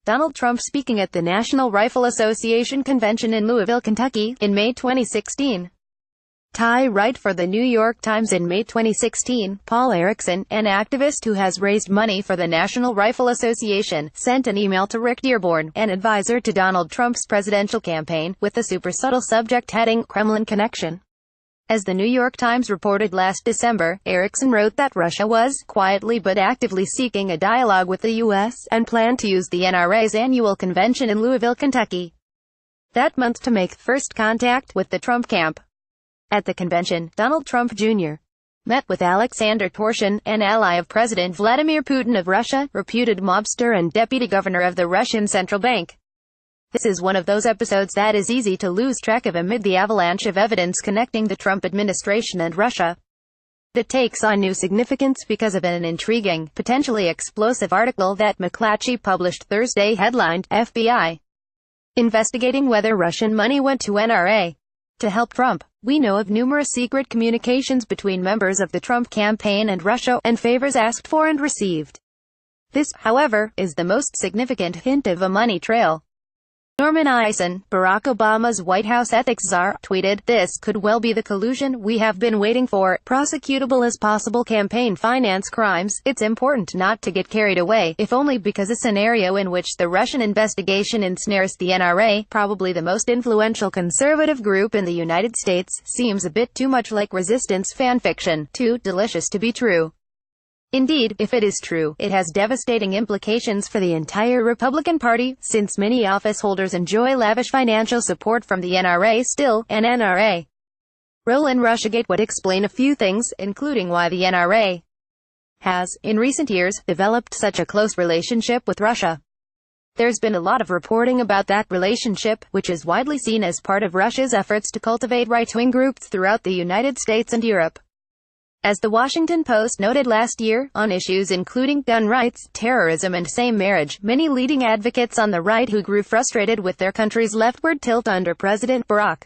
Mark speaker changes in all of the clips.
Speaker 1: Donald Trump speaking at the National Rifle Association convention in Louisville, Kentucky, in May 2016. Tie Wright for The New York Times. In May 2016, Paul Erickson, an activist who has raised money for the National Rifle Association, sent an email to Rick Dearborn, an advisor to Donald Trump's presidential campaign, with the super subtle subject heading, Kremlin Connection. As the New York Times reported last December, Erickson wrote that Russia was, quietly but actively seeking a dialogue with the U.S., and planned to use the NRA's annual convention in Louisville, Kentucky, that month to make first contact with the Trump camp. At the convention, Donald Trump Jr. met with Alexander Torshin, an ally of President Vladimir Putin of Russia, reputed mobster and deputy governor of the Russian Central Bank. This is one of those episodes that is easy to lose track of amid the avalanche of evidence connecting the Trump administration and Russia. It takes on new significance because of an intriguing, potentially explosive article that McClatchy published Thursday headlined, FBI investigating whether Russian money went to NRA to help Trump. We know of numerous secret communications between members of the Trump campaign and Russia, and favors asked for and received. This, however, is the most significant hint of a money trail. Norman Eisen, Barack Obama's White House ethics czar, tweeted, "This could well be the collusion we have been waiting for, prosecutable as possible campaign finance crimes. It's important not to get carried away, if only because a scenario in which the Russian investigation ensnares the NRA, probably the most influential conservative group in the United States, seems a bit too much like resistance fanfiction, too delicious to be true." Indeed, if it is true, it has devastating implications for the entire Republican Party, since many office holders enjoy lavish financial support from the NRA still. An NRA role in Russiagate would explain a few things, including why the NRA has, in recent years, developed such a close relationship with Russia. There's been a lot of reporting about that relationship, which is widely seen as part of Russia's efforts to cultivate right-wing groups throughout the United States and Europe. As The Washington Post noted last year, on issues including gun rights, terrorism and same marriage, many leading advocates on the right who grew frustrated with their country's leftward tilt under President Barack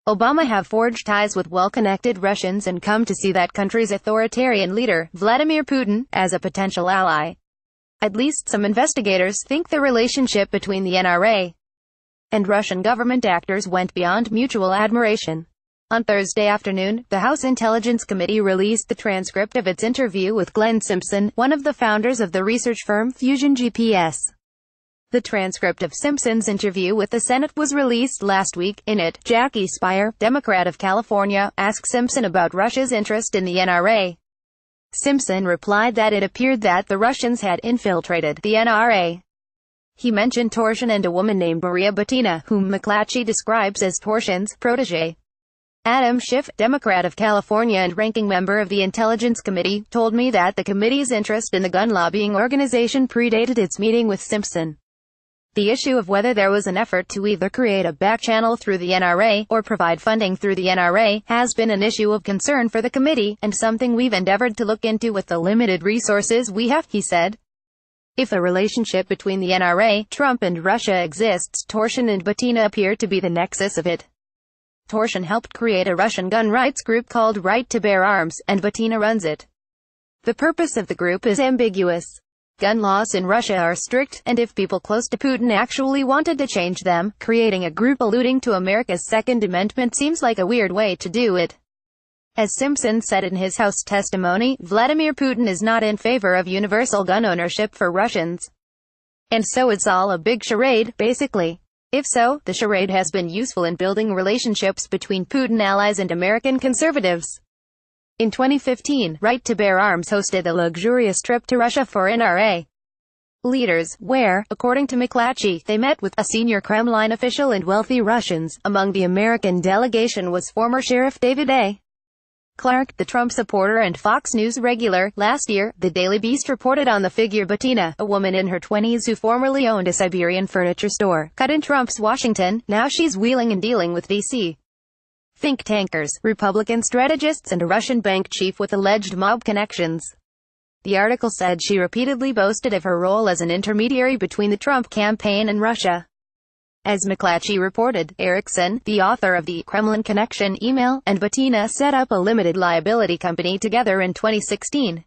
Speaker 1: Obama have forged ties with well-connected Russians and come to see that country's authoritarian leader, Vladimir Putin, as a potential ally. At least some investigators think the relationship between the NRA and Russian government actors went beyond mutual admiration. On Thursday afternoon, the House Intelligence Committee released the transcript of its interview with Glenn Simpson, one of the founders of the research firm Fusion GPS. The transcript of Simpson's interview with the Senate was released last week. In it, Jackie Speier, Democrat of California, asked Simpson about Russia's interest in the NRA. Simpson replied that it appeared that the Russians had infiltrated the NRA. He mentioned Torshin and a woman named Maria Butina, whom McClatchy describes as Torshin's protege. Adam Schiff, Democrat of California and ranking member of the Intelligence Committee, told me that the committee's interest in the gun lobbying organization predated its meeting with Simpson. The issue of whether there was an effort to either create a back channel through the NRA, or provide funding through the NRA, has been an issue of concern for the committee, and something we've endeavored to look into with the limited resources we have, he said. If a relationship between the NRA, Trump and Russia exists, Torshin and Butina appear to be the nexus of it. Torshin helped create a Russian gun rights group called Right to Bear Arms, and Butina runs it. The purpose of the group is ambiguous. Gun laws in Russia are strict, and if people close to Putin actually wanted to change them, creating a group alluding to America's Second Amendment seems like a weird way to do it. As Simpson said in his House testimony, Vladimir Putin is not in favor of universal gun ownership for Russians. And so it's all a big charade, basically. If so, the charade has been useful in building relationships between Putin allies and American conservatives. In 2015, Right to Bear Arms hosted a luxurious trip to Russia for NRA leaders, where, according to McClatchy, they met with a senior Kremlin official and wealthy Russians. Among the American delegation was former Sheriff David A. Clark, the Trump supporter and Fox News regular. Last year, the Daily Beast reported on the figure Butina, a woman in her 20s who formerly owned a Siberian furniture store, cut in Trump's Washington. Now she's wheeling and dealing with D.C. think tankers, Republican strategists and a Russian bank chief with alleged mob connections. The article said she repeatedly boasted of her role as an intermediary between the Trump campaign and Russia. As McClatchy reported, Erickson, the author of the Kremlin Connection email, and Butina set up a limited liability company together in 2016.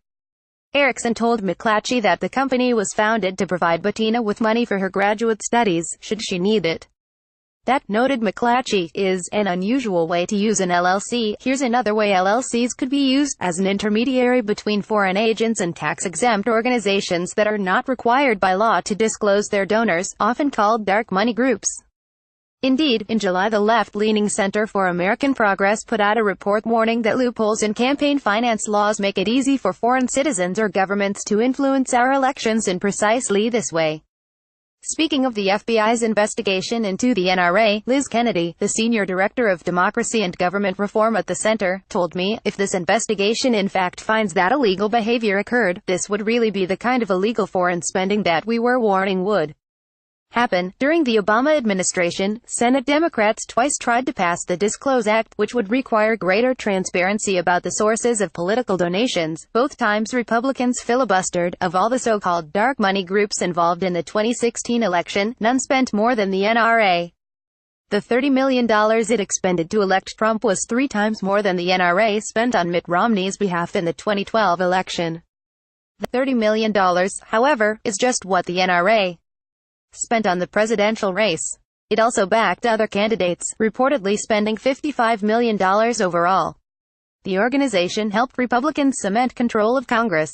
Speaker 1: Erickson told McClatchy that the company was founded to provide Bettina with money for her graduate studies, should she need it. That, noted McClatchy, is an unusual way to use an LLC. Here's another way LLCs could be used: as an intermediary between foreign agents and tax-exempt organizations that are not required by law to disclose their donors, often called dark money groups. Indeed, in July the left-leaning Center for American Progress put out a report warning that loopholes in campaign finance laws make it easy for foreign citizens or governments to influence our elections in precisely this way. Speaking of the FBI's investigation into the NRA, Liz Kennedy, the senior director of democracy and government reform at the center, told me, "If this investigation in fact finds that illegal behavior occurred, this would really be the kind of illegal foreign spending that we were warning would happen." During the Obama administration, Senate Democrats twice tried to pass the Disclose Act, which would require greater transparency about the sources of political donations. Both times Republicans filibustered. Of all the so-called dark money groups involved in the 2016 election, none spent more than the NRA. The $30 million it expended to elect Trump was 3 times more than the NRA spent on Mitt Romney's behalf in the 2012 election. The $30 million, however, is just what the NRA spent on the presidential race. It also backed other candidates, reportedly spending $55 million overall. The organization helped Republicans cement control of Congress.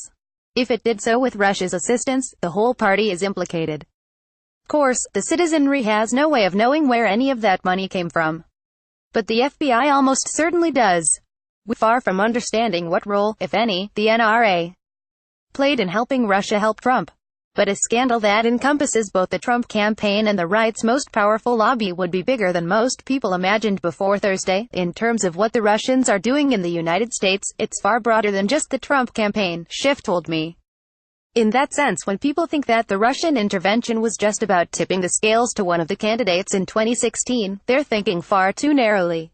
Speaker 1: If it did so with Russia's assistance, the whole party is implicated. Of course, the citizenry has no way of knowing where any of that money came from. But the FBI almost certainly does. We're far from understanding what role, if any, the NRA played in helping Russia help Trump. But a scandal that encompasses both the Trump campaign and the right's most powerful lobby would be bigger than most people imagined before Thursday. In terms of what the Russians are doing in the United States, it's far broader than just the Trump campaign, Schiff told me. In that sense, when people think that the Russian intervention was just about tipping the scales to one of the candidates in 2016, they're thinking far too narrowly.